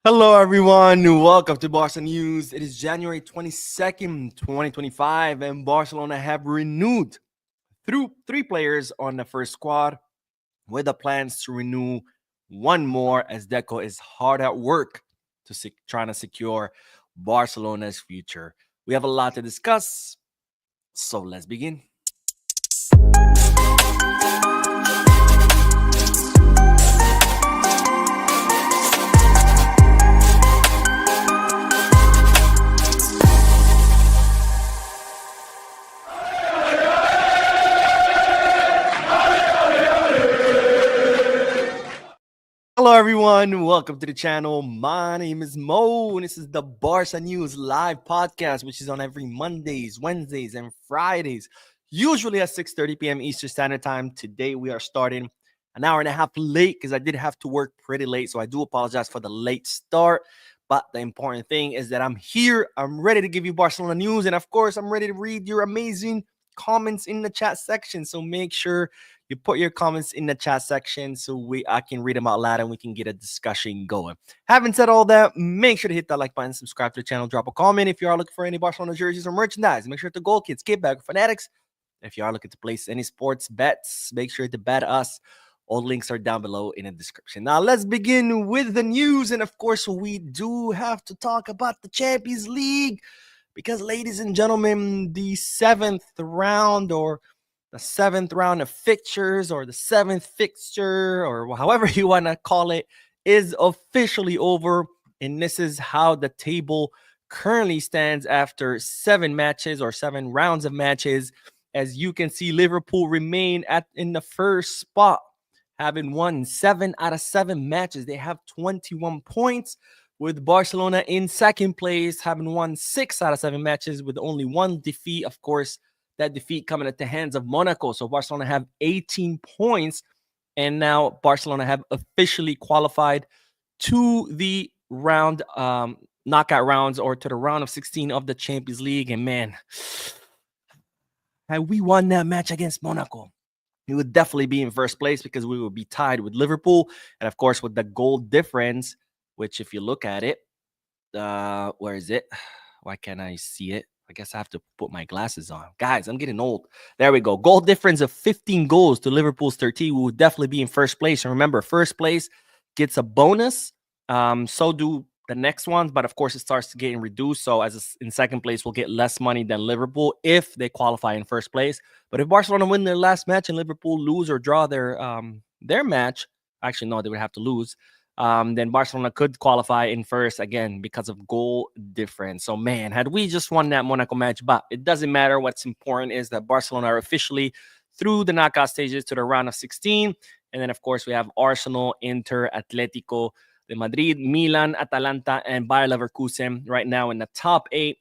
Hello, everyone. Welcome to Barca News. It is January 22nd, 2025, and Barcelona have renewed through three players on the first squad with the plans to renew one more as Deco is hard at work to trying to secure Barcelona's future. We have a lot to discuss, so let's begin. Hello, everyone. Welcome to the channel. My name is Mo, and this is the Barca News live podcast, which is on every Mondays, Wednesdays, and Fridays, usually at 6:30 p.m. Eastern Standard Time. Today, we are starting an hour and a half late because I did have to work pretty late, so I do apologize for the late start. But the important thing is that I'm here. I'm ready to give you Barcelona news, and of course, I'm ready to read your amazing comments in the chat section. So make sure you put your comments in the chat section so I can read them out loud and we can get a discussion going. Having said all that, make sure to hit that like button, subscribe to the channel, drop a comment if you are looking for any Barcelona jerseys or merchandise. Make sure to Goal Kids, Kickback, Fanatics. If you are looking to place any sports bets, make sure to bet us. All links are down below in the description. Now let's begin with the news, and of course we do have to talk about the Champions League because, ladies and gentlemen, the seventh round of fixtures or the seventh fixture or however you want to call it is officially over. And this is how the table currently stands after 7 matches or 7 rounds of matches. As you can see, Liverpool remain in the first spot, having won 7 out of 7 matches. They have 21 points, with Barcelona in second place, having won 6 out of 7 matches with only 1 defeat. Of course, that defeat coming at the hands of Monaco. So Barcelona have 18 points, and now Barcelona have officially qualified to the knockout rounds, or to the round of 16 of the Champions League. And man, had we won that match against Monaco, we would definitely be in first place because we would be tied with Liverpool. And of course, with the goal difference, which if you look at it, where is it? Why can't I see it? I guess I have to put my glasses on. Guys, I'm getting old. There we go. Goal difference of 15 goals to Liverpool's 13. We will definitely be in first place. And remember, first place gets a bonus. So do the next ones. But of course, it starts getting reduced. So in second place, we'll get less money than Liverpool if they qualify in first place. But if Barcelona win their last match and Liverpool lose or draw their match, actually, no, they would have to lose. Then Barcelona could qualify in first again because of goal difference. So, man, had we just won that Monaco match, but it doesn't matter. What's important is that Barcelona are officially through the knockout stages to the round of 16. And then, of course, we have Arsenal, Inter, Atletico de Madrid, Milan, Atalanta, and Bayer Leverkusen right now in the top 8,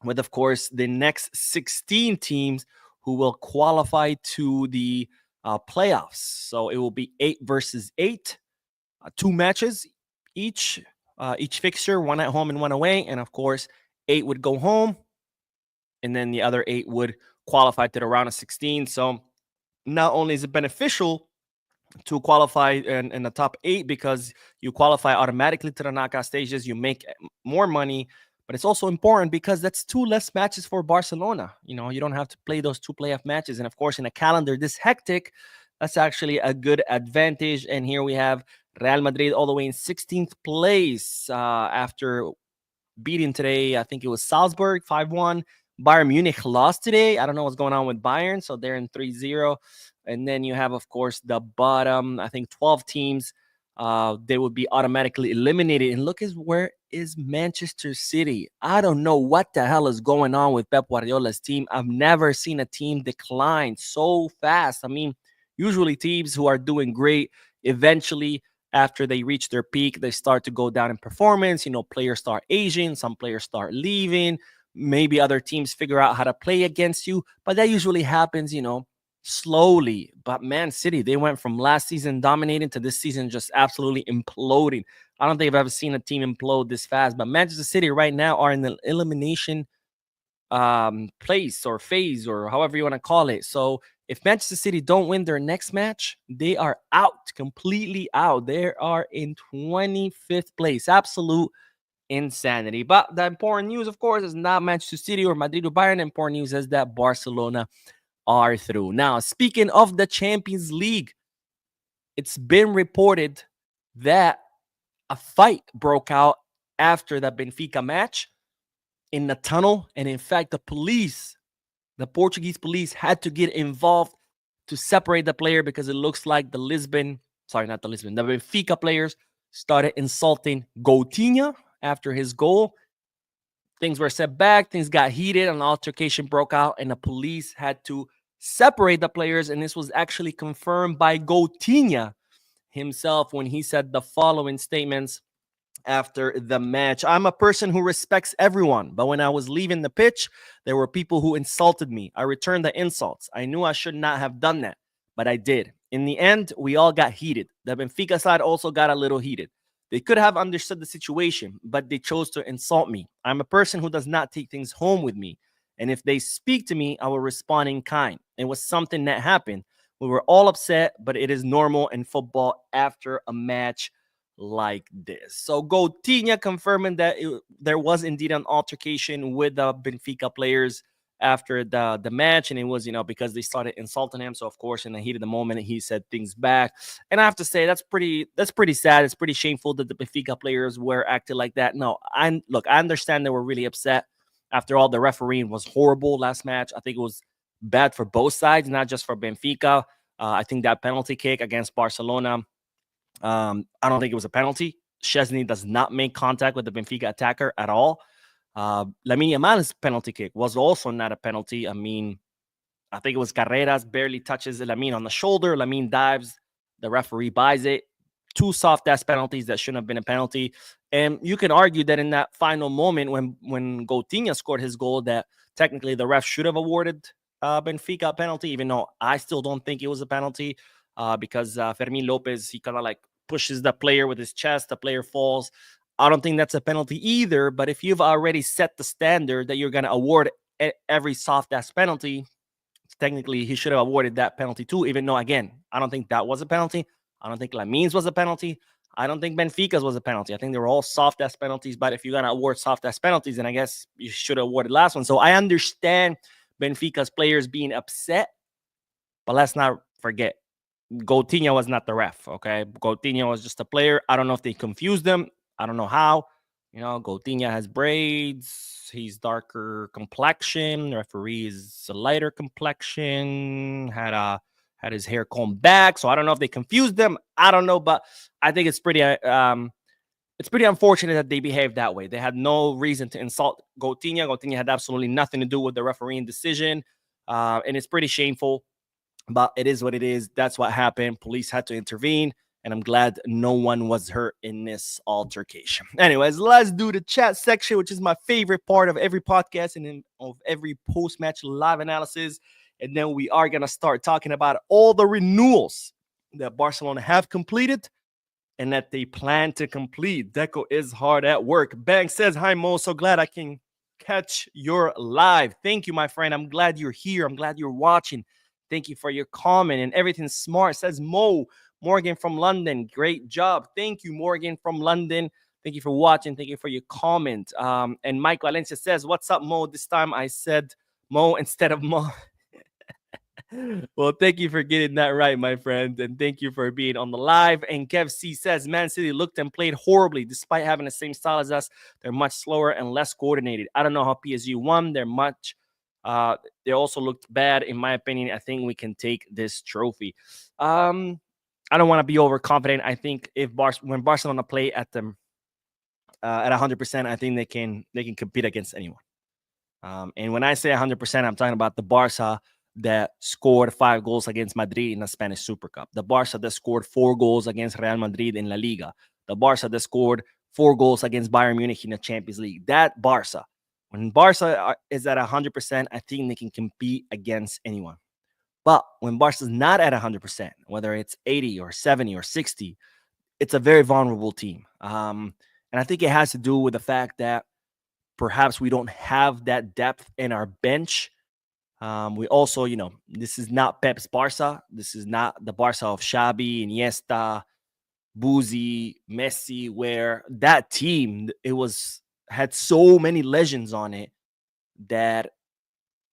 with, of course, the next 16 teams who will qualify to the playoffs. So it will be 8 versus 8. 2 matches each fixture, 1 at home and 1 away. And of course, 8 would go home, and then the other 8 would qualify to the round of 16. So not only is it beneficial to qualify in the top 8 because you qualify automatically to the knockout stages, you make more money, but it's also important because that's 2 less matches for Barcelona. You don't have to play those 2 playoff matches. And of course, in a calendar this hectic, that's actually a good advantage. And here we have Real Madrid all the way in 16th place after beating today. I think it was Salzburg 5-1. Bayern Munich lost today. I don't know what's going on with Bayern, so they're in 3-0. And then you have, of course, the bottom, I think 12 teams. They would be automatically eliminated. And look where is Manchester City. I don't know what the hell is going on with Pep Guardiola's team. I've never seen a team decline so fast. I mean, usually teams who are doing great, eventually, after they reach their peak, they start to go down in performance. Players start aging. Some players start leaving. Maybe other teams figure out how to play against you. But that usually happens, slowly. But Man City, they went from last season dominating to this season just absolutely imploding. I don't think I've ever seen a team implode this fast. But Manchester City right now are in the elimination place or phase or however you want to call it. So If Manchester City don't win their next match, they are out, completely out. They are in 25th place. Absolute insanity. But the important news, of course, is not Manchester City or Madrid or Bayern. The important news is that Barcelona are through. Now, speaking of the Champions League, it's been reported that a fight broke out after the Benfica match in the tunnel. And in fact, the Portuguese police had to get involved to separate the player because it looks like the Benfica players started insulting Coutinho after his goal. Things were set back, things got heated, an altercation broke out, and the police had to separate the players. And this was actually confirmed by Coutinho himself when he said the following statements after the match. I'm a person who respects everyone, but when I was leaving the pitch, there were people who insulted me. I returned the insults. I knew I should not have done that, but I did. In the end, we all got heated. The Benfica side also got a little heated. They could have understood the situation, but they chose to insult me. I'm a person who does not take things home with me. And if they speak to me, I will respond in kind. It was something that happened. We were all upset, but it is normal in football after a match like this. So Coutinho confirming that there was indeed an altercation with the Benfica players after the match, and it was because they started insulting him. So of course, in the heat of the moment, he said things back, and I have to say that's pretty sad. It's pretty shameful that the Benfica players were acting like that. No, I understand they were really upset. After all, the refereeing was horrible last match. I think it was bad for both sides, not just for Benfica. I think that penalty kick against Barcelona, I don't think it was a penalty. Szczesny does not make contact with the Benfica attacker at all. Lamine Yamal's penalty kick was also not a penalty. I mean, I think it was Carreras barely touches Lamine on the shoulder. Lamine dives. The referee buys it. Two soft-ass penalties that shouldn't have been a penalty. And you can argue that in that final moment when Coutinho scored his goal, that technically the ref should have awarded Benfica a penalty, even though I still don't think it was a penalty. Because Fermin Lopez, he kind of like pushes the player with his chest. The player falls. I don't think that's a penalty either. But if you've already set the standard that you're going to award every soft-ass penalty, technically he should have awarded that penalty too, even though, again, I don't think that was a penalty. I don't think Lamine's was a penalty. I don't think Benfica's was a penalty. I think they were all soft-ass penalties. But if you're going to award soft-ass penalties, then I guess you should have awarded the last one. So I understand Benfica's players being upset. But let's not forget, Coutinho was not the ref, okay? Coutinho was just a player. I don't know if they confused them. I don't know how. Coutinho has braids. He's darker complexion. The referee is a lighter complexion. Had his hair combed back. So I don't know if they confused them. I don't know, but I think it's pretty unfortunate that they behaved that way. They had no reason to insult Coutinho. Coutinho had absolutely nothing to do with the refereeing decision, and it's pretty shameful. But it is what it is. That's what happened. Police had to intervene, and I'm glad no one was hurt in this altercation. Anyways, let's do the chat section, which is my favorite part of every podcast and of every post-match live analysis. And then we are going to start talking about all the renewals that Barcelona have completed and that they plan to complete. Deco is hard at work. Bang says, hi, Mo. So glad I can catch your live. Thank you, my friend. I'm glad you're here. I'm glad you're watching. Thank you for your comment and everything smart. Says Morgan from London. Great job. Thank you, Morgan from London. Thank you for watching. Thank you for your comment. And Mike Valencia says, what's up, Mo? This time I said Mo instead of Mo. Well, thank you for getting that right, my friend. And thank you for being on the live. And Kev C says, Man City looked and played horribly. Despite having the same style as us, they're much slower and less coordinated. I don't know how PSG won. They also looked bad, in my opinion. I think we can take this trophy. I don't want to be overconfident. I think when Barcelona play at 100%, I think they can compete against anyone. And when I say 100%, I'm talking about the Barca that scored 5 goals against Madrid in the Spanish Super Cup. The Barca that scored 4 goals against Real Madrid in La Liga. The Barca that scored 4 goals against Bayern Munich in the Champions League. That Barca. When Barca is at 100%, I think they can compete against anyone. But when Barca's not at 100%, whether it's 80 or 70 or 60, it's a very vulnerable team. And I think it has to do with the fact that perhaps we don't have that depth in our bench We also, this is not Pep's Barca. This is not the Barca of Xavi, Iniesta, Boozy, Messi, where that team, had so many legends on it that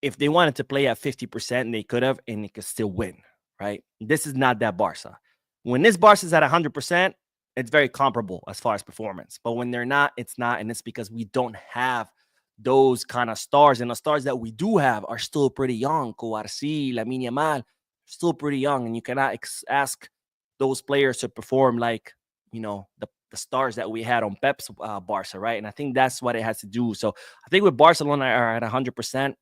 if they wanted to play at 50%, they could have, and they could still win, right? This is not that Barca. When this Barca is at 100%, it's very comparable as far as performance. But when they're not, it's not. And it's because we don't have those kind of stars. And the stars that we do have are still pretty young. Kouarsi, Lamine Yamal, still pretty young. And you cannot ask those players to perform like, the stars that we had on Pep's Barca, right? And I think that's what it has to do. So I think with Barcelona are at 100%,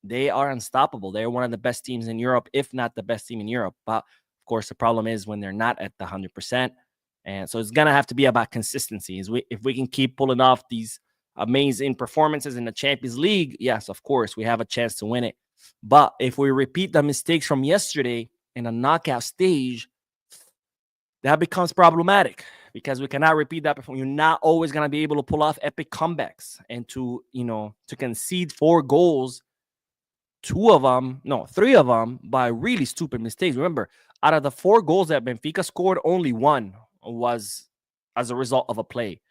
they are unstoppable. They're one of the best teams in Europe, if not the best team in Europe. But of course, the problem is when they're not at the 100%. And so it's going to have to be about consistency. If we can keep pulling off these amazing performances in the Champions League, yes, of course, we have a chance to win it. But if we repeat the mistakes from yesterday in a knockout stage, that becomes problematic because we cannot repeat that before. You're not always going to be able to pull off epic comebacks and to concede 4 goals, 3 of them by really stupid mistakes. Remember, out of the 4 goals that Benfica scored, only 1 was as a result of a play.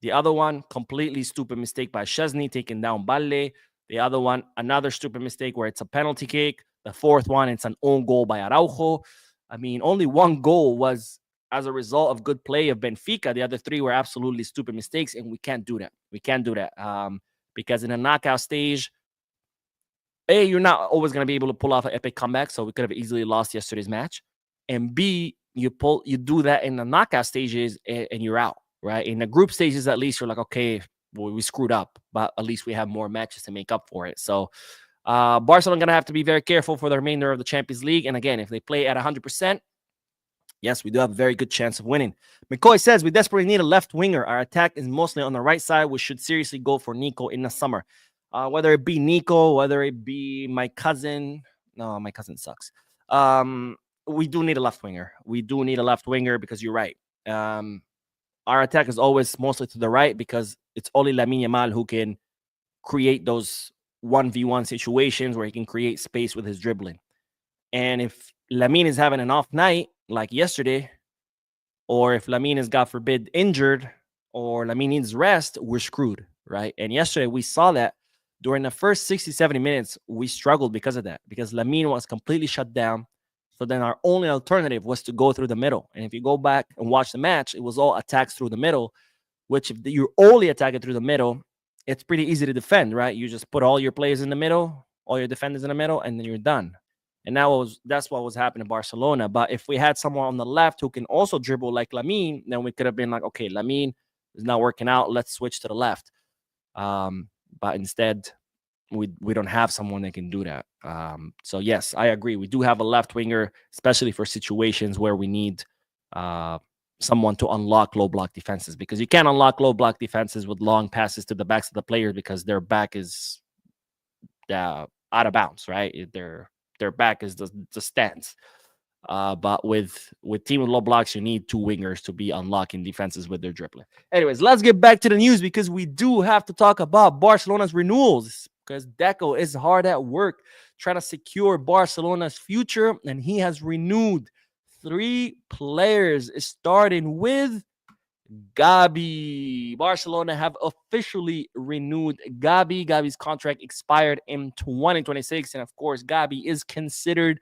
The other one, completely stupid mistake by Szczesny, taking down Balle. The other one, another stupid mistake where it's a penalty kick. The 4th one, it's an own goal by Araujo. I mean, only 1 goal was as a result of good play of Benfica. The other 3 were absolutely stupid mistakes, and we can't do that. Because in a knockout stage, A, you're not always going to be able to pull off an epic comeback, so we could have easily lost yesterday's match. And B, you do that in the knockout stages and you're out, right? In the group stages, at least you're like, okay, well, we screwed up, but at least we have more matches to make up for it. So Barcelona going to have to be very careful for the remainder of the Champions League. And again, if they play at 100%, yes, we do have a very good chance of winning. McCoy says, we desperately need a left winger. Our attack is mostly on the right side. We should seriously go for Nico in the summer. Whether it be Nico, whether it be my cousin. No, my cousin sucks. We do need a left winger. Because you're right. Our attack is always mostly to the right because it's only Lamine Yamal who can create those 1v1 situations where he can create space with his dribbling. And if Lamine is having an off night like yesterday, or if Lamine is, God forbid, injured, or Lamine needs rest, we're screwed, right? And yesterday we saw that during the first 60, 70 minutes, we struggled because of that, because Lamine was completely shut down. So then our only alternative was to go through the middle. And if you go back and watch the match, it was all attacks through the middle, which if you're only attacking through the middle, it's pretty easy to defend, right? You just put all your players in the middle, all your defenders in the middle, and then you're done. And that's what was happening in Barcelona. But if we had someone on the left who can also dribble like Lamine, then we could have been like, okay, Lamine is not working out. Let's switch to the left. But instead, we don't have someone that can do that. So yes, I agree. We do have a left winger, especially for situations where we need someone to unlock low block defenses, because you can't unlock low block defenses with long passes to the backs of the players because their back is out of bounds, right? Their back is the stance. But with team with low blocks, you need 2 wingers to be unlocking defenses with their dribbling. Anyways, let's get back to the news because we do have to talk about Barcelona's renewals, because Deco is hard at work trying to secure Barcelona's future, and he has renewed 3 players, starting with Gavi. Barcelona have officially renewed Gavi. Gavi's contract expired in 2026, and of course, Gavi is considered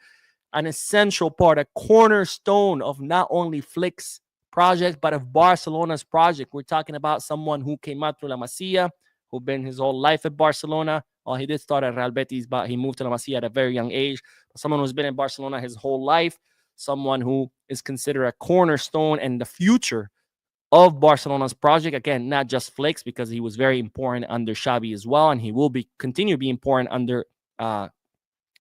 an essential part, a cornerstone of not only Flick's project, but of Barcelona's project. We're talking about someone who came out through La Masia, who been his whole life at Barcelona. Well, he did start at Real Betis, but he moved to La Masia at a very young age. Someone who's been in Barcelona his whole life, someone who is considered a cornerstone and the future of Barcelona's project. Again, not just Flick's, because he was very important under Xavi as well, and he will continue to be important under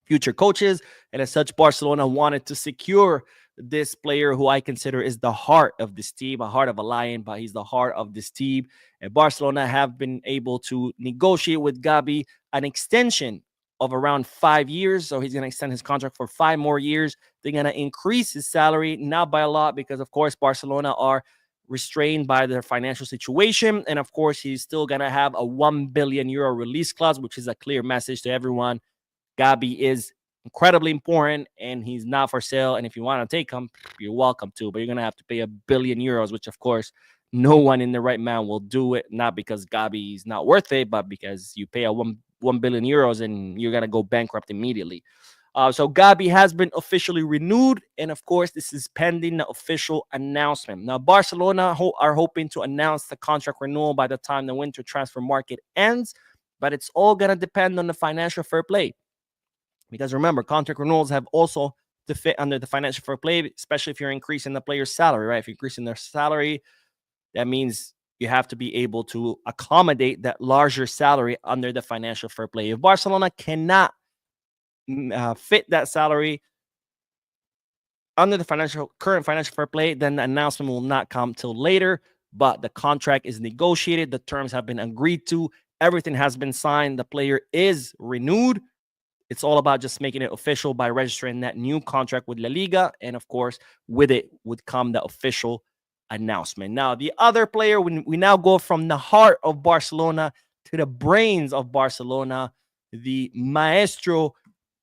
future coaches. And as such, Barcelona wanted to secure this player who I consider is the heart of this team, a heart of a lion, but he's the heart of this team. And Barcelona have been able to negotiate with Gavi an extension of around 5 years. So he's going to extend his contract for 5 more years. They're going to increase his salary, not by a lot, because of course Barcelona are restrained by their financial situation. And of course, he's still going to have a €1 billion release clause, which is a clear message to everyone. Gabi is incredibly important, and he's not for sale. And if you want to take him, you're welcome to, but you're gonna have to pay €1 billion, which of course no one in the right mind will do it. Not because Gabi is not worth it, but because you pay a €1 billion and you're gonna go bankrupt immediately. So Gabi has been officially renewed, and of course, this is pending the official announcement. Now, Barcelona are hoping to announce the contract renewal by the time the winter transfer market ends, but it's all gonna depend on the financial fair play. Because remember, contract renewals have also to fit under the financial fair play, especially if you're increasing the player's salary, right? If you're increasing their salary, that means you have to be able to accommodate that larger salary under the financial fair play. If Barcelona cannot fit that salary under the current financial fair play, then the announcement will not come till later. But the contract is negotiated, the terms have been agreed to, everything has been signed, the player is renewed. It's all about just making it official by registering that new contract with La Liga. And of course, with it would come the official announcement. Now, the other player, we now go from the heart of Barcelona to the brains of Barcelona, the maestro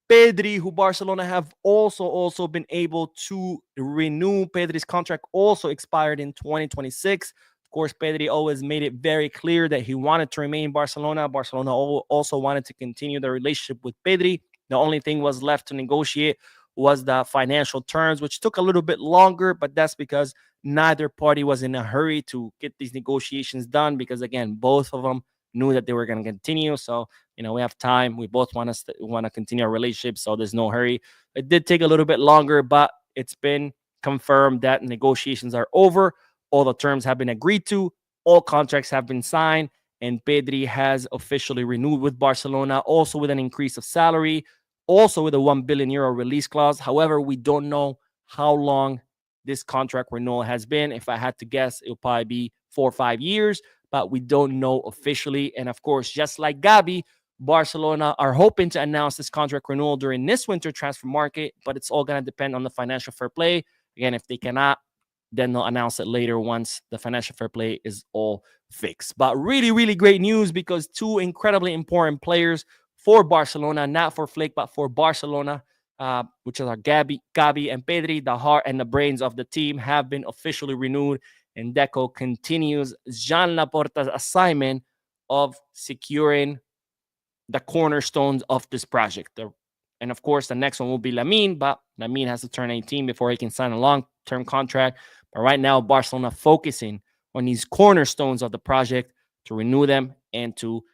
Pedri, who Barcelona have also been able to renew. Pedri's contract also expired in 2026. Of course, Pedri always made it very clear that he wanted to remain in Barcelona. Barcelona also wanted to continue the relationship with Pedri. The only thing was left to negotiate was the financial terms, which took a little bit longer, but that's because neither party was in a hurry to get these negotiations done because, again, both of them knew that they were going to continue. So, we have time. We both want to continue our relationship, so there's no hurry. It did take a little bit longer, but it's been confirmed that negotiations are over. All the terms have been agreed to. All contracts have been signed, and Pedri has officially renewed with Barcelona, also with an increase of salary, also with a €1 billion release clause. However, we don't know how long this contract renewal has been. If I had to guess, it'll probably be 4 or 5 years, but we don't know officially. And of course, just like Gabi, Barcelona are hoping to announce this contract renewal during this winter transfer market, but it's all going to depend on the financial fair play. Again, if they cannot, then they'll announce it later once the financial fair play is all fixed. But really, really great news because two incredibly important players for Barcelona, not for Flick, but for Barcelona, which are Gavi and Pedri, the heart and the brains of the team, have been officially renewed. And Deco continues Jean Laporta's assignment of securing the cornerstones of this project. And of course, the next one will be Lamine, but Lamine has to turn 18 before he can sign a long-term contract. But right now, Barcelona focusing on these cornerstones of the project to renew them and to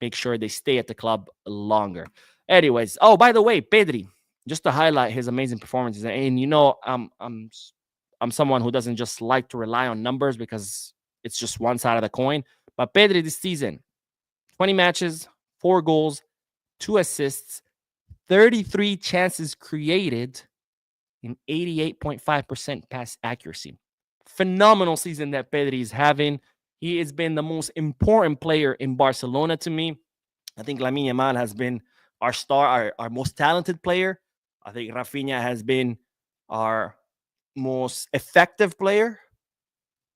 make sure they stay at the club longer. Anyways, by the way, Pedri, just to highlight his amazing performances, and I'm someone who doesn't just like to rely on numbers because it's just one side of the coin. But Pedri this season, 20 matches, 4 goals, 2 assists, 33 chances created, and 88.5% pass accuracy. Phenomenal season that Pedri is having. He has been the most important player in Barcelona to me. I think Lamine Yamal has been our star, our most talented player. I think Rafinha has been our most effective player.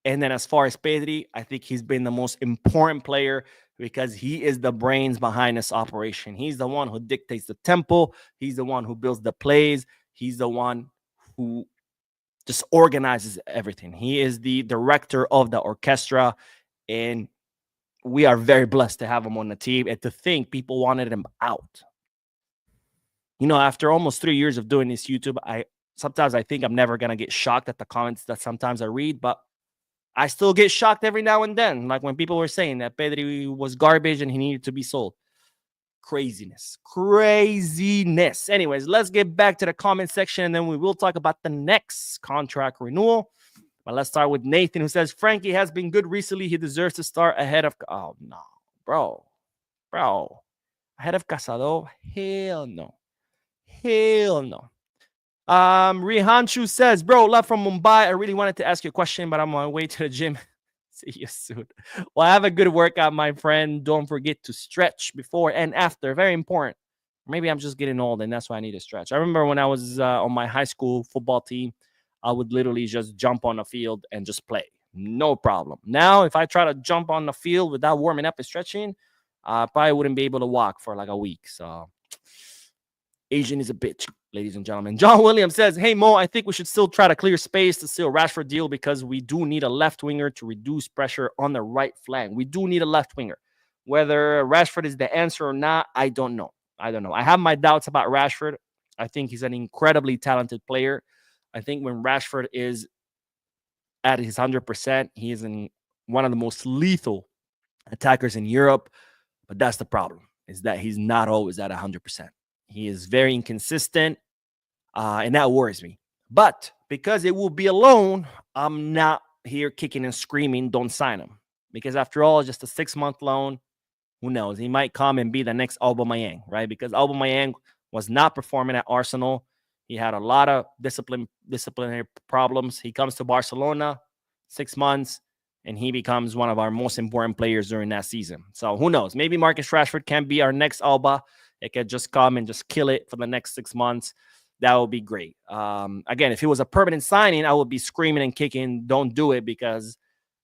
And then as far as Pedri, I think he's been the most important player because he is the brains behind this operation. He's the one who dictates the tempo. He's the one who builds the plays. He's the one who just organizes everything. He is the director of the orchestra, and we are very blessed to have him on the team. And to think people wanted him out. After almost 3 years of doing this YouTube, sometimes I think I'm never going to get shocked at the comments that sometimes I read, but I still get shocked every now and then. Like when people were saying that Pedri was garbage and he needed to be sold. Craziness. Anyways, let's get back to the comment section and then we will talk about the next contract renewal. But let's start with Nathan, who says, Frankie has been good recently. He deserves to start ahead of... Oh, no. Bro. Ahead of Casado? Hell no. Rihanchu says, bro, love from Mumbai. I really wanted to ask you a question, but I'm on my way to the gym. See you soon. Well, have a good workout, my friend. Don't forget to stretch before and after. Very important. Maybe I'm just getting old and that's why I need to stretch. I remember when I was on my high school football team, I would literally just jump on the field and just play. No problem. Now, if I try to jump on the field without warming up and stretching, I probably wouldn't be able to walk for like a week. So Asian is a bitch, ladies and gentlemen. John Williams says, hey, Mo, I think we should still try to clear space to seal Rashford deal because we do need a left winger to reduce pressure on the right flank. We do need a left winger. Whether Rashford is the answer or not, I don't know. I have my doubts about Rashford. I think he's an incredibly talented player. I think when Rashford is at his 100%, he is one of the most lethal attackers in Europe. But that's the problem, is that he's not always at 100%. He is very inconsistent, and that worries me. But because it will be a loan, I'm not here kicking and screaming, don't sign him. Because after all, just a 6-month loan. Who knows? He might come and be the next Aubameyang, right? Because Aubameyang was not performing at Arsenal. He had a lot of disciplinary problems. He comes to Barcelona, 6 months, and he becomes one of our most important players during that season. So who knows? Maybe Marcus Rashford can be our next Alba. It could just come and just kill it for the next 6 months. That would be great. Again, if it was a permanent signing, I would be screaming and kicking, don't do it, because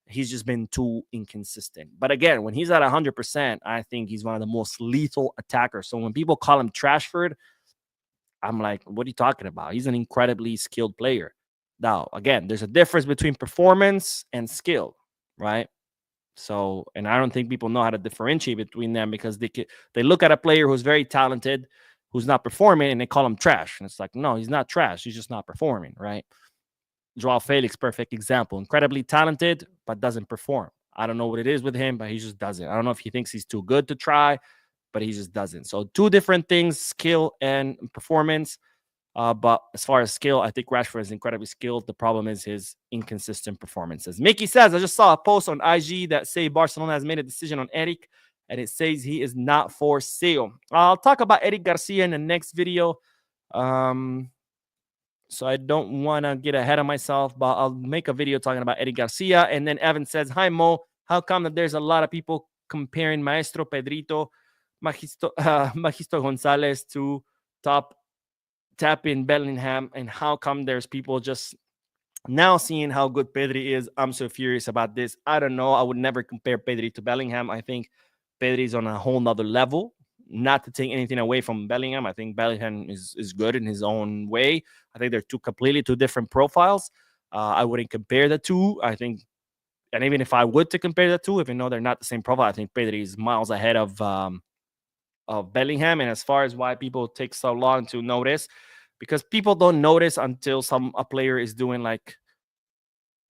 he's just been too inconsistent. But again, when he's at 100%, I think he's one of the most lethal attackers. So when people call him Trashford, I'm like, what are you talking about? He's an incredibly skilled player. Now, again, there's a difference between performance and skill, right? So, and I don't think people know how to differentiate between them, because they look at a player who's very talented, who's not performing, and they call him trash. And it's like, no, he's not trash. He's just not performing, right? Joao Felix, perfect example. Incredibly talented, but doesn't perform. I don't know what it is with him, but he just doesn't. I don't know if he thinks he's too good to try, but he just doesn't. So two different things, skill and performance. But as far as skill, I think Rashford is incredibly skilled. The problem is his inconsistent performances. Mickey says, I just saw a post on IG that say Barcelona has made a decision on Eric, and it says he is not for sale. I'll talk about Eric Garcia in the next video. So I don't want to get ahead of myself, but I'll make a video talking about Eddie Garcia. And then Evan says, hi, Mo. How come that there's a lot of people comparing Maestro Pedrito, Magisto Gonzalez to tap in Bellingham? And how come there's people just now seeing how good Pedri is? I'm so furious about this. I don't know. I would never compare Pedri to Bellingham. I think Pedri's on a whole nother level. Not to take anything away from Bellingham. I think Bellingham is good in his own way. I think they're completely two different profiles. I wouldn't compare the two. I think, and even if I would to compare the two, even though they're not the same profile, I think Pedri is miles ahead of Bellingham. And as far as why people take so long to notice, because people don't notice until a player is doing like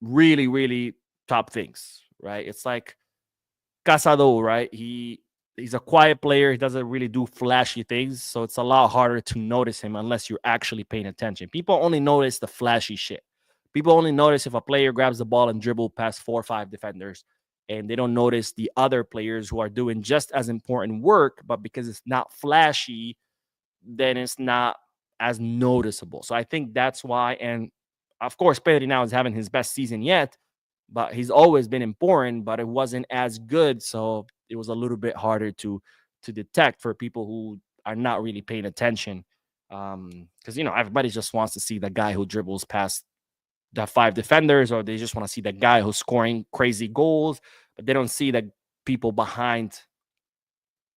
really, really top things, right? It's like Casado, right? He's a quiet player. He doesn't really do flashy things. So it's a lot harder to notice him unless you're actually paying attention. People only notice the flashy shit. People only notice if a player grabs the ball and dribble past 4 or 5 defenders, and they don't notice the other players who are doing just as important work, but because it's not flashy, then it's not as noticeable. So I think that's why. And of course, Pedri now is having his best season yet, but he's always been important, but it wasn't as good. So it was a little bit harder to detect for people who are not really paying attention. Because, everybody just wants to see the guy who dribbles past the 5 defenders, or they just want to see the guy who's scoring crazy goals, but they don't see the people behind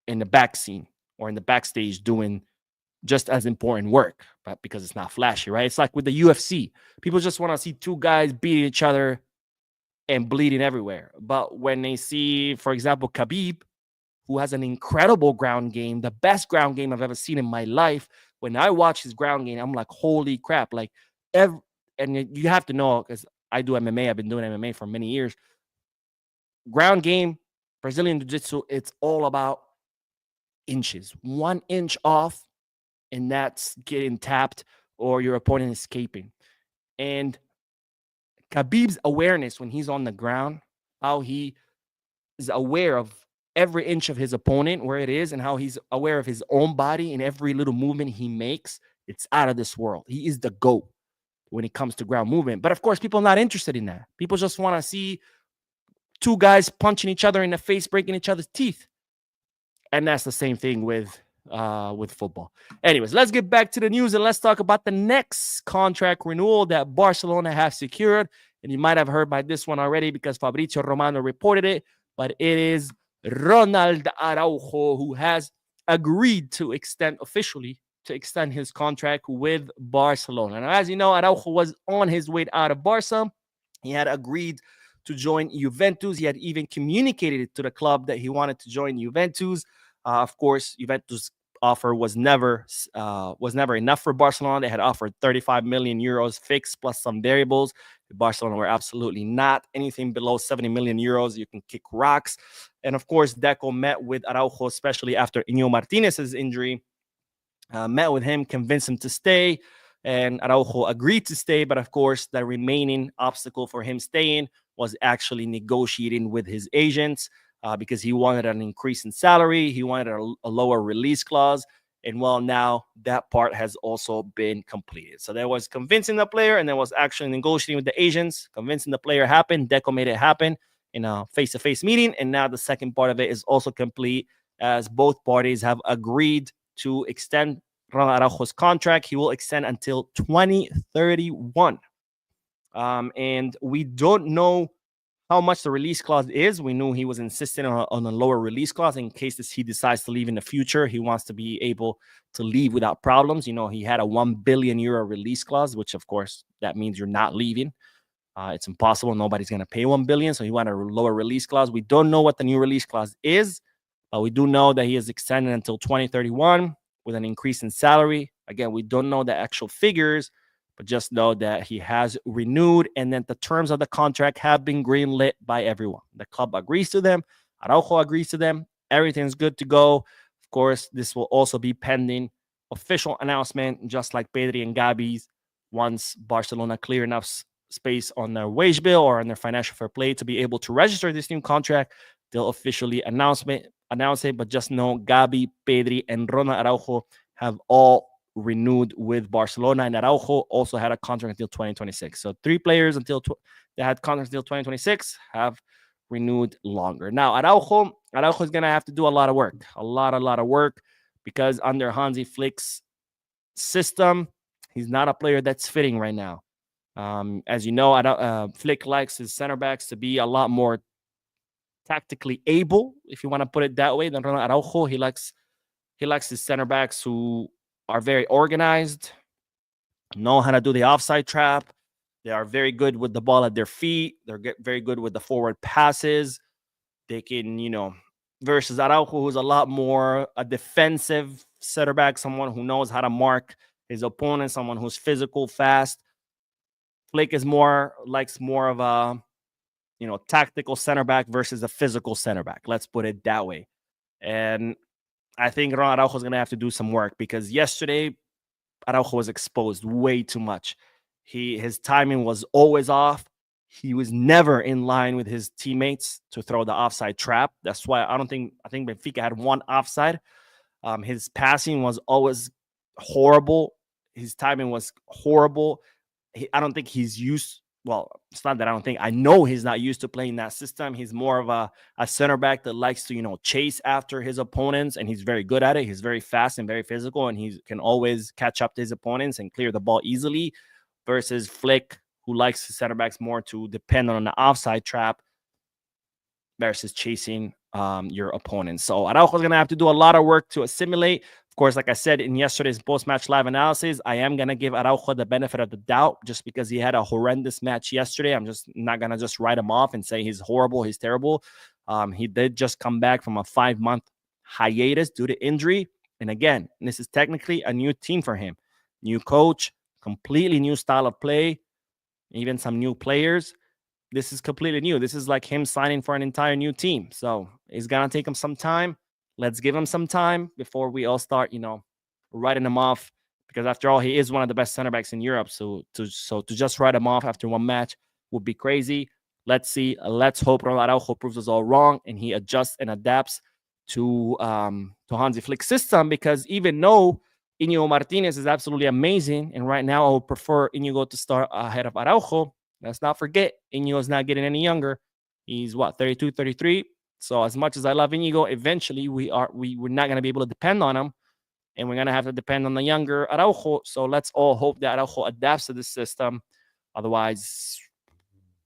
in the back scene or in the backstage doing just as important work, but because it's not flashy, right? It's like with the UFC. People just want to see 2 guys beating each other and bleeding everywhere. But when they see, for example, Khabib, who has an incredible ground game, the best ground game I've ever seen in my life, when I watch his ground game, I'm like, holy crap. Like, and you have to know, because I do MMA, I've been doing MMA for many years. Ground game, Brazilian Jiu-Jitsu, it's all about inches. 1 inch off, and that's getting tapped or your opponent escaping. And Khabib's awareness when he's on the ground, how he is aware of every inch of his opponent, where it is, and how he's aware of his own body and every little movement he makes, it's out of this world. He is the GOAT when it comes to ground movement. But of course, people are not interested in that. People just want to see 2 guys punching each other in the face, breaking each other's teeth. And that's the same thing with football. Anyways, let's get back to the news and let's talk about the next contract renewal that Barcelona have secured. And you might have heard by this one already because Fabrizio Romano reported it, but it is Ronald Araujo who has agreed to extend officially to extend his contract with Barcelona. Now, as you know, Araujo was on his way out of Barca. He had agreed to join Juventus. He had even communicated it to the club that he wanted to join Juventus. Of course, Juventus offer was never enough for Barcelona. They had offered 35 million euros fixed plus some variables. Barcelona were absolutely not anything below 70 million euros. You can kick rocks. And of course, Deco met with Araujo, especially after Iñigo Martinez's injury. Met with him, convinced him to stay, and Araujo agreed to stay. But of course, the remaining obstacle for him staying was actually negotiating with his agents because he wanted an increase in salary. He wanted a lower release clause. And well, now that part has also been completed. So there was convincing the player, and there was actually negotiating with the agents. Convincing the player happened. Deco made it happen in a face-to-face meeting. And now the second part of it is also complete, as both parties have agreed to extend Ronald Araujo's contract. He will extend until 2031. And we don't know how much the release clause is. We knew he was insisting on a lower release clause in case he decides to leave in the future. He wants to be able to leave without problems. You know, he had a 1 billion euro release clause, which of course that means you're not leaving. It's impossible. Nobody's going to pay 1 billion. So he wanted a lower release clause. We don't know what the new release clause is, but we do know that he is extended until 2031 with an increase in salary. Again, we don't know the actual figures, but just know that he has renewed and that the terms of the contract have been greenlit by everyone. The club agrees to them. Araujo agrees to them. Everything's good to go. Of course, this will also be pending official announcement, just like Pedri and Gavi's, once Barcelona clear enough space on their wage bill or on their financial fair play to be able to register this new contract. They'll officially announce it, but just know Gavi, Pedri, and Ronald Araujo have all renewed with Barcelona, and Araujo also had a contract until 2026. So 3 players that had contracts until 2026 have renewed longer. Now Araujo is gonna have to do a lot of work, a lot of work, because under Hansi Flick's system, he's not a player that's fitting right now. As you know, Flick likes his center backs to be a lot more tactically able, if you want to put it that way, than Ronald Araujo. He likes his center backs who are very organized, know how to do the offside trap. They are very good with the ball at their feet. They're very good with the forward passes. They can, versus Araujo, who's a lot more a defensive center back, someone who knows how to mark his opponent, someone who's physical, fast. Flick likes more of a tactical center back versus a physical center back. Let's put it that way. And I think Ronald Araujo is going to have to do some work, because yesterday Araujo was exposed way too much. His timing was always off. He was never in line with his teammates to throw the offside trap. That's why I think Benfica had 1 offside. His passing was always horrible. His timing was horrible. I don't think he's used. Well, it's not that I don't think. I know he's not used to playing that system. He's more of a center back that likes to, chase after his opponents, and he's very good at it. He's very fast and very physical, and he can always catch up to his opponents and clear the ball easily, versus Flick, who likes his center backs more to depend on the offside trap versus chasing your opponents. So Araujo's going to have to do a lot of work to assimilate. Of course, like I said in yesterday's post-match live analysis, I am going to give Araujo the benefit of the doubt just because he had a horrendous match yesterday. I'm just not going to just write him off and say he's horrible, he's terrible. He did just come back from a 5-month hiatus due to injury. And again, this is technically a new team for him. New coach, completely new style of play, even some new players. This is completely new. This is like him signing for an entire new team. So it's going to take him some time. Let's give him some time before we all start, writing him off. Because after all, he is one of the best center backs in Europe. So to just write him off after 1 match would be crazy. Let's see. Let's hope Ronald Araujo proves us all wrong and he adjusts and adapts to Hansi Flick's system. Because even though Iñigo Martinez is absolutely amazing, and right now I would prefer Iñigo to start ahead of Araujo, let's not forget, Iñigo is not getting any younger. He's 32, 33. So as much as I love Iñigo, eventually we're not going to be able to depend on him, and we're going to have to depend on the younger Araujo. So let's all hope that Araujo adapts to this system. Otherwise,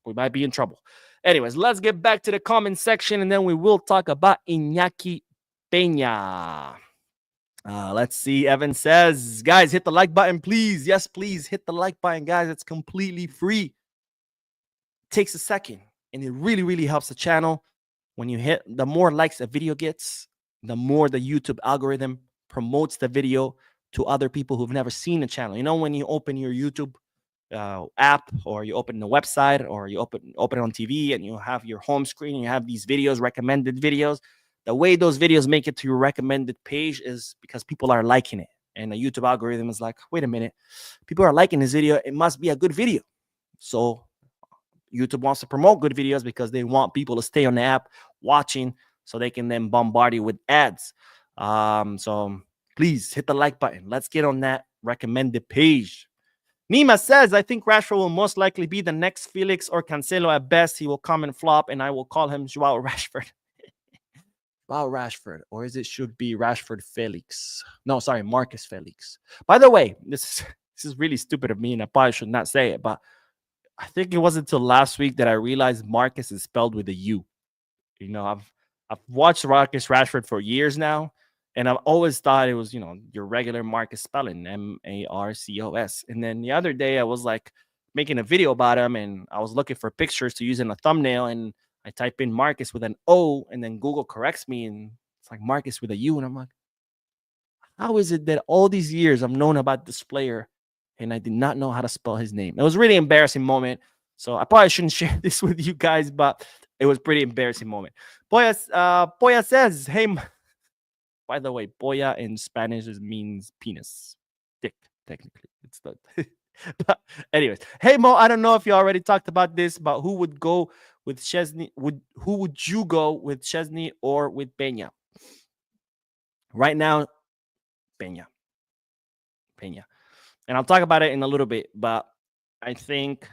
we might be in trouble. Anyways, let's get back to the comment section, and then we will talk about Inaki Pena. Let's see. Evan says, guys, hit the like button, please. Yes, please hit the like button, guys. It's completely free. Takes a second, and it really, really helps the channel. When you hit, the more likes a video gets, the more the YouTube algorithm promotes the video to other people who've never seen the channel. You know, when you open your YouTube app, or you open the website, or you open it on TV, and you have your home screen, and you have these videos, recommended videos. The way those videos make it to your recommended page is because people are liking it, and the YouTube algorithm is like, wait a minute, people are liking this video, it must be a good video. So YouTube wants to promote good videos because they want people to stay on the app watching, so they can then bombard you with ads. So please hit the like button. Let's get on that recommended page. Nima says, I think Rashford will most likely be the next Felix or Cancelo at best. He will come and flop, and I will call him Joao Rashford. Joao Rashford, or is it should be Rashford Felix? No, sorry, Marcus Felix. By the way, this is really stupid of me, and I probably should not say it, but I think it wasn't until last week that I realized Marcus is spelled with a U. You know, I've watched Marcus Rashford for years now, and I've always thought it was, your regular Marcus spelling, Marcos. And then the other day I was like making a video about him, and I was looking for pictures to use in a thumbnail, and I type in Marcus with an O, and then Google corrects me, and it's like Marcus with a U, and I'm like, how is it that all these years I've known about this player and I did not know how to spell his name? It was a really embarrassing moment. So I probably shouldn't share this with you guys, but it was pretty embarrassing moment. Poya says, hey, by the way, Poya in Spanish means penis. Dick, technically. It's not. But anyways, hey Mo, I don't know if you already talked about this, but who would go with Szczesny? Who would you go with, Szczesny or with Pena? Right now, Pena. Pena. And I'll talk about it in a little bit, but I think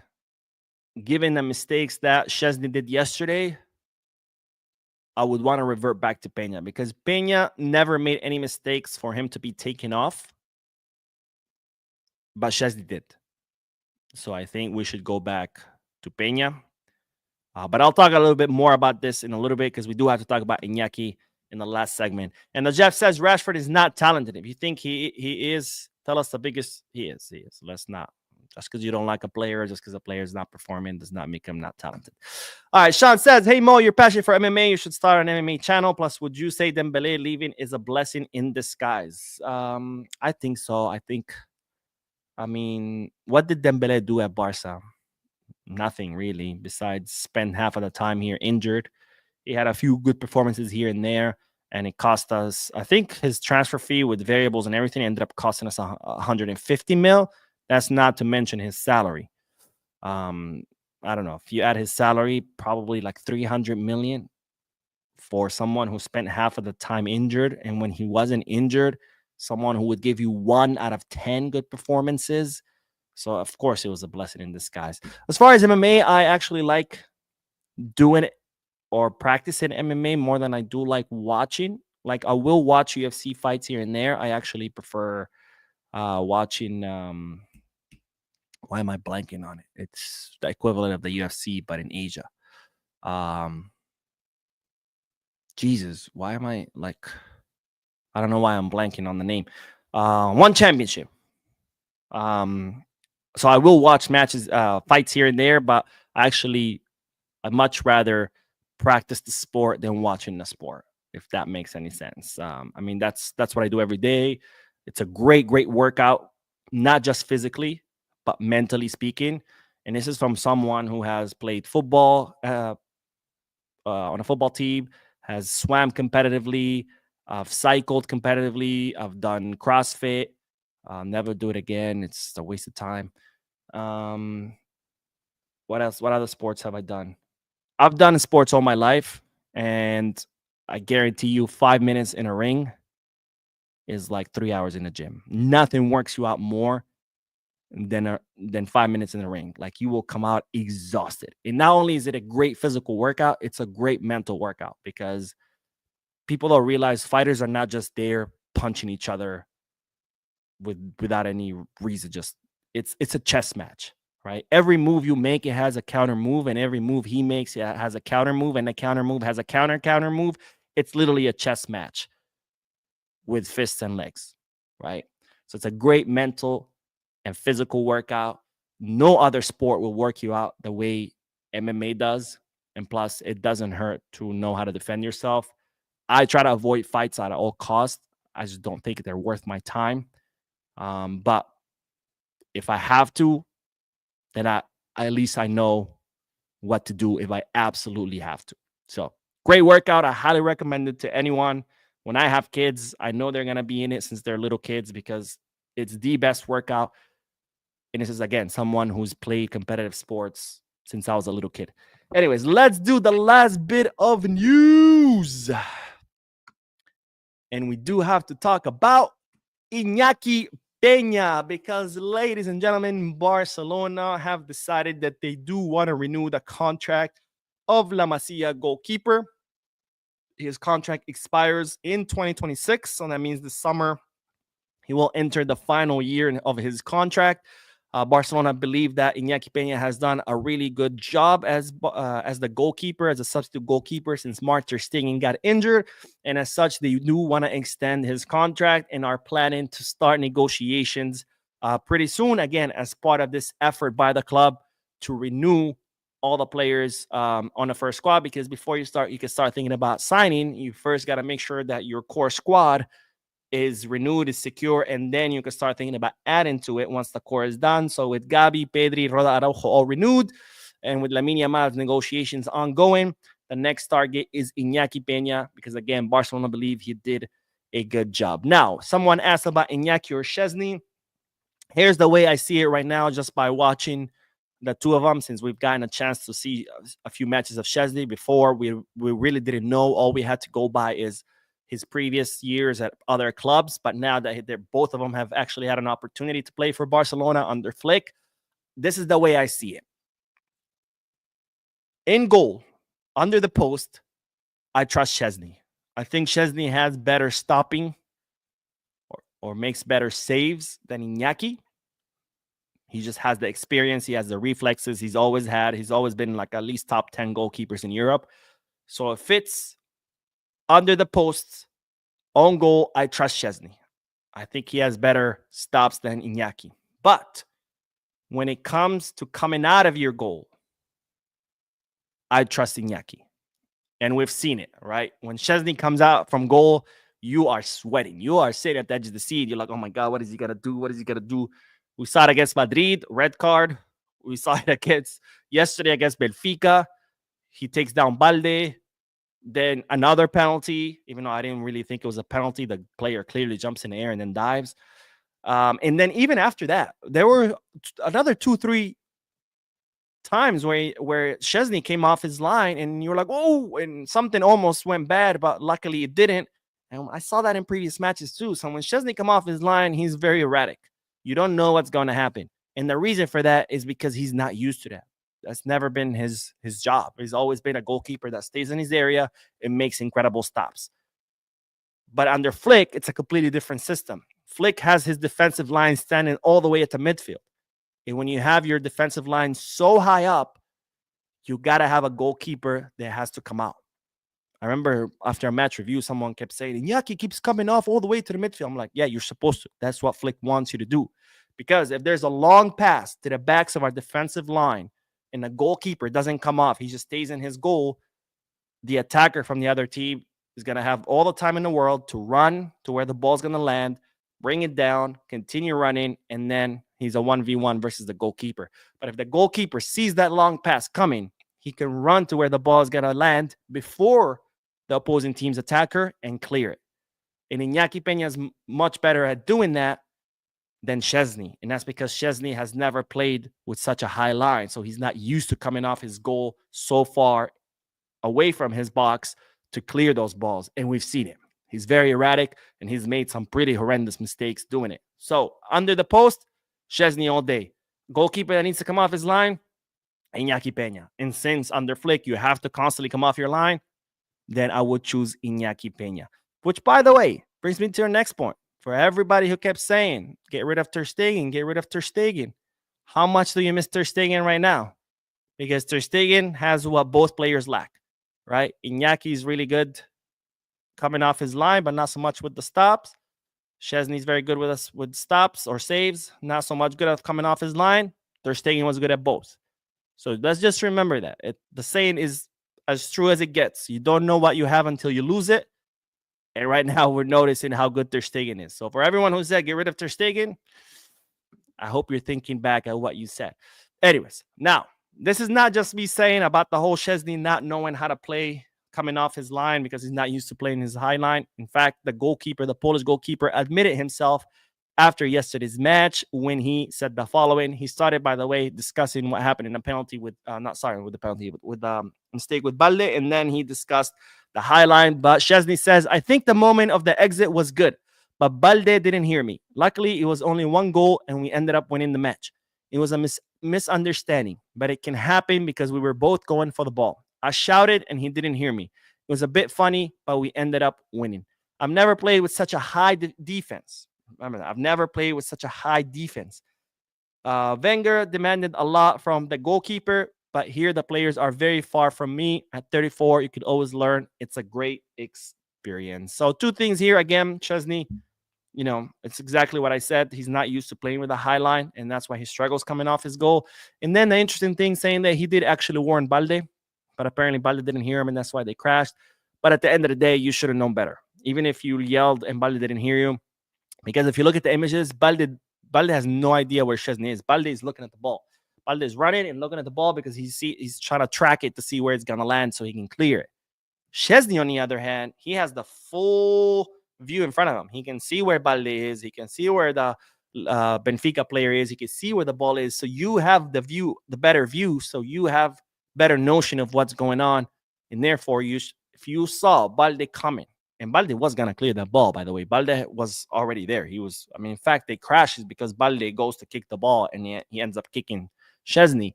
given the mistakes that Szczesny did yesterday, I would want to revert back to Pena, because Pena never made any mistakes for him to be taken off, but Szczesny did. So I think we should go back to Pena. But I'll talk a little bit more about this in a little bit, because we do have to talk about Inaki in the last segment. And the Jeff says Rashford is not talented. If you think he is, tell us the biggest. He is. Let's not. Just because you don't like a player, just because a player is not performing, does not make him not talented. All right, Sean says, hey Mo, you're passionate for MMA. You should start an MMA channel. Plus, would you say Dembele leaving is a blessing in disguise? I think so. I mean, what did Dembele do at Barca? Nothing really, besides spend half of the time here injured. He had a few good performances here and there, and it cost us, I think his transfer fee with variables and everything ended up costing us 150 mil. That's not to mention his salary. I don't know. If you add his salary, probably like 300 million for someone who spent half of the time injured. And when he wasn't injured, someone who would give you 1 out of 10 good performances. So, of course, it was a blessing in disguise. As far as MMA, I actually like doing it or practicing MMA more than I do like watching. Like, I will watch UFC fights here and there. I actually prefer watching why am I blanking on it? It's the equivalent of the UFC, but in Asia. Jesus, why am I like? I don't know why I'm blanking on the name. One championship. So I will watch matches, fights here and there, but actually, I'd much rather practice the sport than watching the sport, if that makes any sense. I mean, that's what I do every day. It's a great workout, not just physically, but mentally speaking. And this is from someone who has played football on a football team, has swam competitively, I've cycled competitively, I've done CrossFit. I'll never do it again. It's a waste of time. What else? What other sports have I done? I've done sports all my life, and I guarantee you 5 minutes in a ring is like 3 hours in the gym. Nothing works you out more than 5 minutes in the ring. Like, you will come out exhausted. And not only is it a great physical workout, it's a great mental workout, because people don't realize fighters are not just there punching each other without any reason. Just it's a chess match, right? Every move you make, it has a counter move, and every move he makes, it has a counter move, and the counter move has a counter move. It's literally a chess match. with fists and legs, right? So it's a great mental and physical workout. No other sport will work you out the way MMA does. And plus, it doesn't hurt to know how to defend yourself. I try to avoid fights at all costs. I just don't think they're worth my time. But if I have to, then at least I know what to do if I absolutely have to. So great workout. I highly recommend it to anyone. When I have kids, I know they're going to be in it since they're little kids because it's the best workout. And this is, again, someone who's played competitive sports since I was a little kid. Anyways, let's do the last bit of news. And we do have to talk about Inaki Pena because, ladies and gentlemen, Barcelona have decided that they do want to renew the contract of La Masia goalkeeper. His contract expires in 2026, so that means this summer he will enter the final year of his contract. Barcelona believe that Inaki Pena has done a really good job as the goalkeeper, as a substitute goalkeeper since Ter Stegen got injured. And as such, they do want to extend his contract and are planning to start negotiations pretty soon, again, as part of this effort by the club to renew all the players on the first squad. Because before you can start thinking about signing, you first got to make sure that your core squad is renewed, is secure, and then you can start thinking about adding to it once the core is done. So with Gavi, Pedri, Araujo all renewed, and with Lamine Yamal's negotiations ongoing, the next target is Inaki Pena because, again, Barcelona believe he did a good job. Now, someone asked about Inaki or Szczesny. Here's the way I see it right now, just by watching the two of them, since we've gotten a chance to see a few matches of Szczesny before. We really didn't know. All we had to go by is his previous years at other clubs, but now that both of them have actually had an opportunity to play for Barcelona under Flick, this is the way I see it. In goal, under the post, I trust Szczesny. I think Szczesny has better stopping or makes better saves than Inaki. He just has the experience. He has the reflexes he's always had. He's always been like at least top 10 goalkeepers in Europe. So it fits. Under the posts, on goal, I trust Szczesny. I think he has better stops than Inaki. But when it comes to coming out of your goal, I trust Inaki. And we've seen it, right? When Szczesny comes out from goal, you are sweating. You are sitting at the edge of the seat. You're like, oh my God, what is he going to do? What is he going to do? We saw it against Madrid, red card. We saw it yesterday against Benfica. He takes down Balde. Then another penalty, even though I didn't really think it was a penalty. The player clearly jumps in the air and then dives. And then even after that, there were another 2-3 times where Szczesny came off his line and you were like, oh, and something almost went bad, but luckily it didn't. And I saw that in previous matches too. So when Szczesny come off his line, he's very erratic. You don't know what's going to happen. And the reason for that is because he's not used to that. That's never been his job. He's always been a goalkeeper that stays in his area and makes incredible stops. But under Flick, it's a completely different system. Flick has his defensive line standing all the way at the midfield. And when you have your defensive line so high up, you got to have a goalkeeper that has to come out. I remember after a match review, someone kept saying, Inaki keeps coming off all the way to the midfield. I'm like, yeah, you're supposed to. That's what Flick wants you to do. Because if there's a long pass to the backs of our defensive line, and the goalkeeper doesn't come off, he just stays in his goal, the attacker from the other team is going to have all the time in the world to run to where the ball's going to land, bring it down, continue running, and then he's a 1v1 versus the goalkeeper. But if the goalkeeper sees that long pass coming, he can run to where the ball is going to land before the opposing team's attacker and clear it. And Inaki Pena is much better at doing that than Szczesny. And that's because Szczesny has never played with such a high line. So he's not used to coming off his goal so far away from his box to clear those balls. And we've seen it. He's very erratic and he's made some pretty horrendous mistakes doing it. So under the post, Szczesny all day. Goalkeeper that needs to come off his line, Inaki Pena. And since under Flick, you have to constantly come off your line, then I would choose Inaki Pena. Which, by the way, brings me to your next point. For everybody who kept saying, get rid of Ter Stegen, get rid of Ter Stegen. How much do you miss Ter Stegen right now? Because Ter Stegen has what both players lack, right? Inaki is really good coming off his line, but not so much with the stops. Szczesny's very good with us with stops or saves. Not so much good at coming off his line. Ter Stegen was good at both. So let's just remember that. The saying is as true as it gets. You don't know what you have until you lose it. And right now we're noticing how good Ter Stegen is. So for everyone who said get rid of Ter Stegen, I hope you're thinking back at what you said. Anyways, now this is not just me saying about the whole Szczesny not knowing how to play coming off his line because he's not used to playing his high line. In fact, the goalkeeper, the Polish goalkeeper, admitted himself after yesterday's match when he said the following. He started, by the way, discussing what happened in a penalty with, with the penalty, with mistake with Balde, and then he discussed the high line. But Szczesny says, I think the moment of the exit was good, but Balde didn't hear me. Luckily, it was only one goal, and we ended up winning the match. It was a misunderstanding, but it can happen because we were both going for the ball. I shouted, and he didn't hear me. It was a bit funny, but we ended up winning. I've never played with such a high defense. Remember that. I've never played with such a high defense. Wenger demanded a lot from the goalkeeper, but here the players are very far from me. At 34, you could always learn. It's a great experience. So two things here. Again, Szczesny, it's exactly what I said. He's not used to playing with a high line, and that's why he struggles coming off his goal. And then the interesting thing saying that he did actually warn Balde, but apparently Balde didn't hear him, and that's why they crashed. But at the end of the day, you should have known better. Even if you yelled and Balde didn't hear you, because if you look at the images, Balde has no idea where Szczesny is. Balde is looking at the ball. Balde is running and looking at the ball because he's trying to track it to see where it's going to land so he can clear it. Szczesny, on the other hand, he has the full view in front of him. He can see where Balde is. He can see where the Benfica player is. He can see where the ball is. So you have the better view. So you have better notion of what's going on. And therefore, if you saw Balde coming, and Balde was going to clear that ball, by the way. Balde was already there. In fact, they crashes because Balde goes to kick the ball and he ends up kicking Szczesny.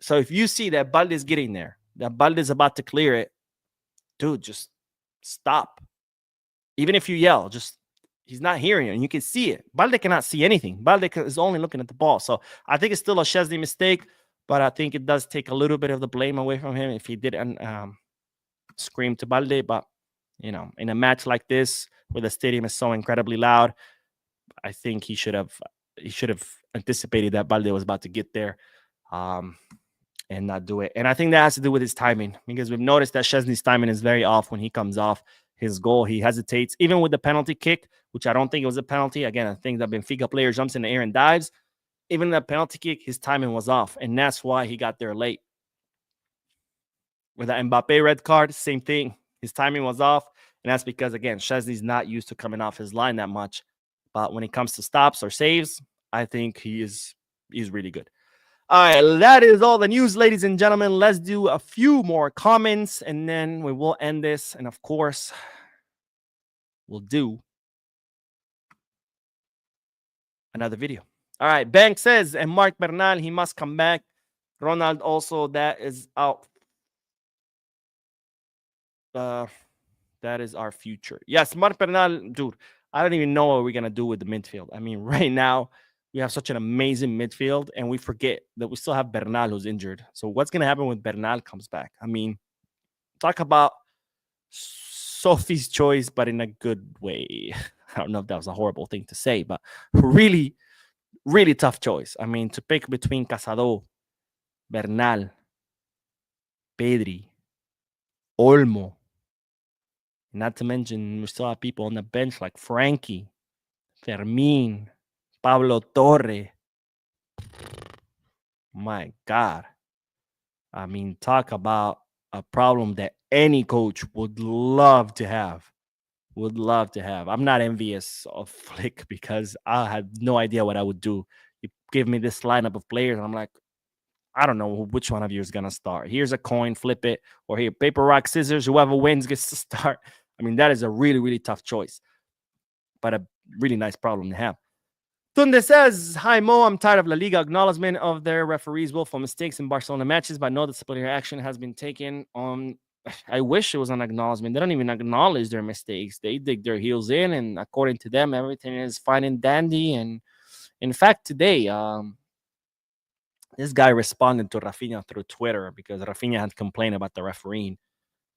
So if you see that Balde is getting there, that Balde is about to clear it, dude, just stop. Even if you yell, he's not hearing you, and you can see it. Balde cannot see anything. Balde is only looking at the ball. So I think it's still a Szczesny mistake, but I think it does take a little bit of the blame away from him if he didn't scream to Balde. But in a match like this where the stadium is so incredibly loud, I think he should have anticipated that Balde was about to get there and not do it. And I think that has to do with his timing, because we've noticed that Szczesny's timing is very off when he comes off his goal. He hesitates, even with the penalty kick, which I don't think it was a penalty. Again, I think the Benfica player jumps in the air and dives. Even that penalty kick, his timing was off, and that's why he got there late. With the Mbappe red card, same thing. His timing was off, and that's because, again, Szczesny's not used to coming off his line that much. But when it comes to stops or saves, I think he's really good. All right, that is all the news, ladies and gentlemen. Let's do a few more comments, and then we will end this. And, of course, we'll do another video. All right, Bank says, and Mark Bernal, he must come back. Ronald also, that is out. That is our future. Yes, Mark Bernal, dude, I don't even know what we're going to do with the midfield. I mean, right now, we have such an amazing midfield, and we forget that we still have Bernal who's injured. So what's going to happen when Bernal comes back? I mean, talk about Sophie's choice, but in a good way. I don't know if that was a horrible thing to say, but really, really tough choice. I mean, to pick between Casado, Bernal, Pedri, Olmo. Not to mention, we still have people on the bench like Frankie, Fermin, Pablo Torre. My God. I mean, talk about a problem that any coach would love to have. I'm not envious of Flick because I had no idea what I would do. You give me this lineup of players, and I'm like, I don't know which one of you is going to start. Here's a coin, flip it, or here, paper, rock, scissors. Whoever wins gets to start. I mean, that is a really, really tough choice, but a really nice problem to have. Tunde says, hi, Mo. I'm tired of La Liga acknowledgement of their referees' willful mistakes in Barcelona matches, but no disciplinary action has been taken on. I wish it was an acknowledgement. They don't even acknowledge their mistakes. They dig their heels in, and according to them, everything is fine and dandy. And in fact, today, this guy responded to Rafinha through Twitter because Rafinha had complained about the refereeing.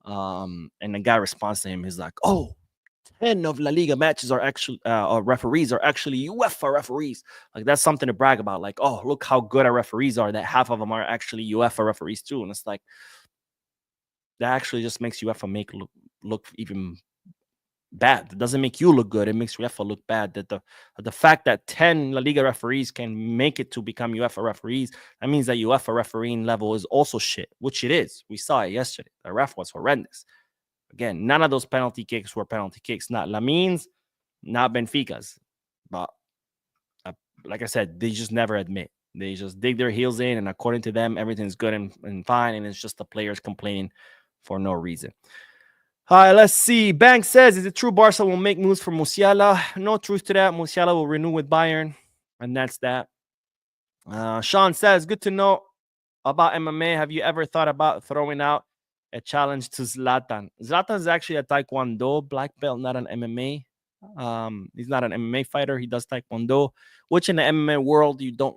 And the guy responds to him. He's like, oh, 10 of La Liga matches are actually, or referees are actually UEFA referees. Like, that's something to brag about. Like, oh, look how good our referees are, that half of them are actually UEFA referees too. And it's like, that actually just makes UEFA look even bad. It doesn't make you look good. It makes UEFA look bad. That the fact that 10 La Liga referees can make it to become UEFA referees, that means that UEFA refereeing level is also shit, which it is. We saw it yesterday. The ref was horrendous. Again, none of those penalty kicks were penalty kicks. Not Lamin's, not Benfica's. But like I said, they just never admit. They just dig their heels in, and according to them, everything's good and fine, and it's just the players complaining for no reason. All right, let's see. Bank says, is it true Barca will make moves for Musiala? No truth to that. Musiala will renew with Bayern, and that's that. Sean says, good to know about MMA. Have you ever thought about throwing out a challenge to Zlatan? Zlatan is actually a Taekwondo black belt, not an MMA. He's not an MMA fighter. He does Taekwondo, which in the MMA world, you don't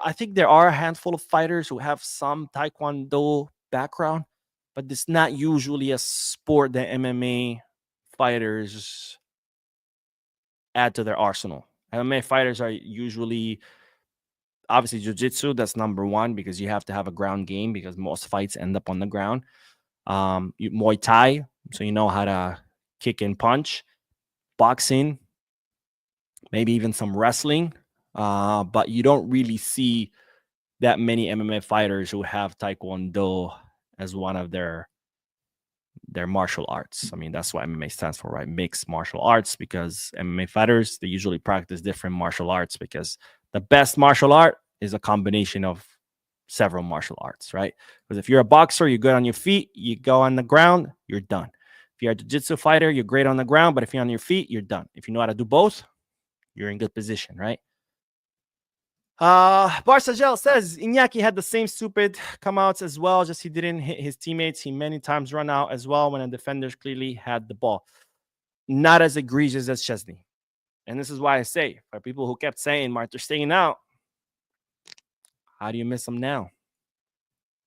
I think there are a handful of fighters who have some Taekwondo background, but it's not usually a sport that MMA fighters add to their arsenal. MMA fighters are usually, obviously, jiu-jitsu. That's number one, because you have to have a ground game, because most fights end up on the ground. Muay Thai, so you know how to kick and punch. Boxing, maybe even some wrestling. But you don't really see that many MMA fighters who have Taekwondo as one of their martial arts. I mean, that's what MMA stands for, right? Mixed martial arts, because MMA fighters, they usually practice different martial arts, because the best martial art is a combination of several martial arts, right? Because if you're a boxer, you're good on your feet, you go on the ground, you're done. If you're a jiu-jitsu fighter, you're great on the ground, but if you're on your feet, you're done. If you know how to do both, you're in good position, right? Barca Gel says Inaki had the same stupid come outs as well, just he didn't hit his teammates. He many times run out as well when the defenders clearly had the ball. Not as egregious as Szczesny. And this is why I say, for people who kept saying Mark, they're staying out, how do you miss him now?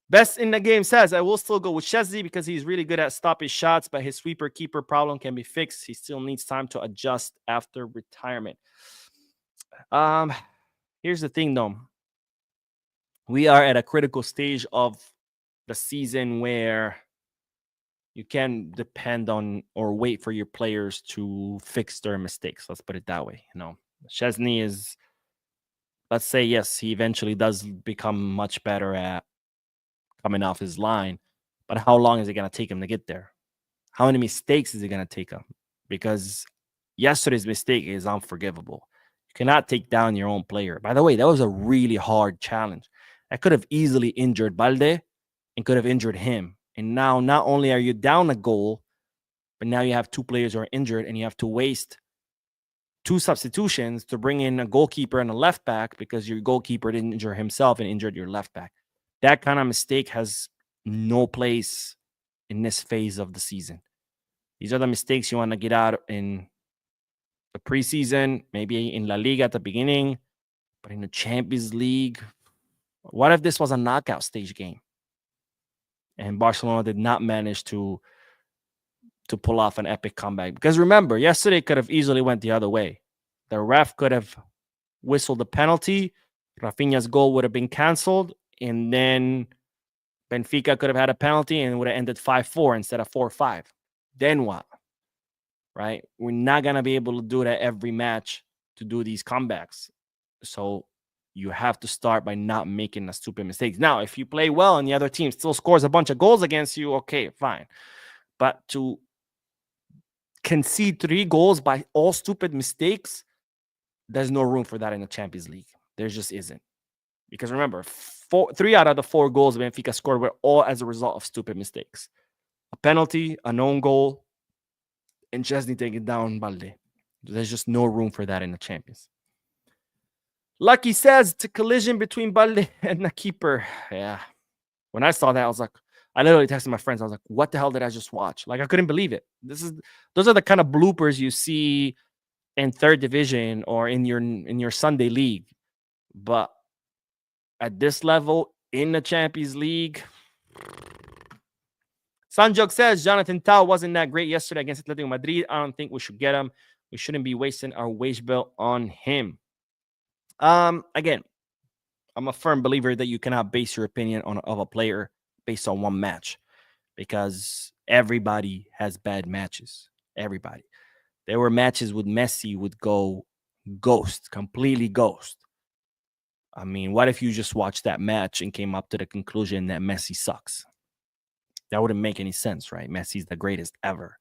Best in the game says, I will still go with Szczesny because he's really good at stopping shots, but his sweeper keeper problem can be fixed. He still needs time to adjust after retirement. Here's the thing, though. We are at a critical stage of the season where you can depend on or wait for your players to fix their mistakes. Let's put it that way. You know, Szczesny is, let's say, yes, he eventually does become much better at coming off his line, but how long is it going to take him to get there? How many mistakes is it going to take him? Because yesterday's mistake is unforgivable. You cannot take down your own player. By the way, that was a really hard challenge. That could have easily injured Balde and could have injured him. And now not only are you down a goal, but now you have two players who are injured, and you have to waste two substitutions to bring in a goalkeeper and a left back because your goalkeeper didn't injure himself and injured your left back. That kind of mistake has no place in this phase of the season. These are the mistakes you want to get out in the preseason, maybe in La Liga at the beginning, but in the Champions League, what if this was a knockout stage game and Barcelona did not manage to pull off an epic comeback? Because remember, yesterday could have easily went the other way. The ref could have whistled the penalty. Rafinha's goal would have been canceled, and then Benfica could have had a penalty and it would have ended 5-4 instead of 4-5. Then what? Right? We're not going to be able to do that every match to do these comebacks. So you have to start by not making a stupid mistakes. Now, if you play well and the other team still scores a bunch of goals against you, okay, fine. But to concede 3 goals by all stupid mistakes, there's no room for that in the Champions League. There just isn't. Because remember, 3 out of the 4 goals Benfica scored were all as a result of stupid mistakes. A penalty, an own goal, and Szczesny taking down Balde. There's just no room for that in the Champions. Lucky says it's a collision between Balde and the keeper. Yeah. When I saw that, I was like, I literally texted my friends. I was like, what the hell did I just watch? Like, I couldn't believe it. Those are the kind of bloopers you see in third division or in your Sunday league. But at this level in the Champions League, Sanjok says Jonathan Tao wasn't that great yesterday against Atletico Madrid. I don't think we should get him. We shouldn't be wasting our wage bill on him. Again, I'm a firm believer that you cannot base your opinion of a player based on one match, because everybody has bad matches. Everybody. There were matches with Messi would go ghost, completely ghost. I mean, what if you just watched that match and came up to the conclusion that Messi sucks? That wouldn't make any sense, right? Messi's the greatest ever.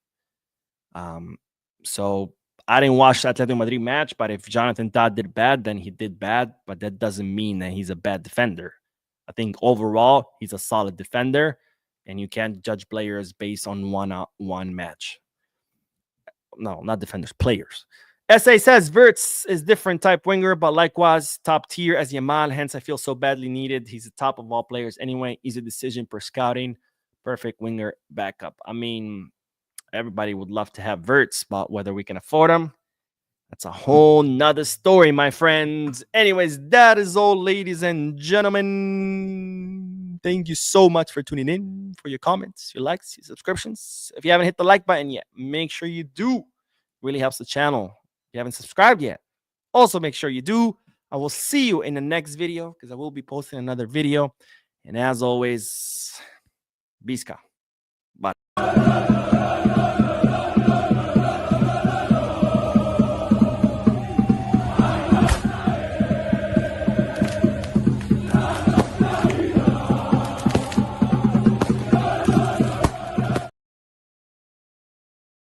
So I didn't watch the Atletico Madrid match, but if Jonathan Todd did bad, then he did bad. But that doesn't mean that he's a bad defender. I think overall, he's a solid defender, and you can't judge players based on one match. No, not defenders, players. SA says Wirtz is different type winger, but likewise top tier as Yamal. Hence, I feel so badly needed. He's the top of all players anyway. Easy decision per scouting. Perfect winger backup. I mean, everybody would love to have Wirtz, but whether we can afford him, that's a whole nother story, my friends. Anyways, that is all, ladies and gentlemen. Thank you so much for tuning in, for your comments, your likes, your subscriptions. If you haven't hit the like button yet, make sure you do. Really helps the channel. If you haven't subscribed yet, also make sure you do. I will see you in the next video, because I will be posting another video. And as always, Biska. Bye.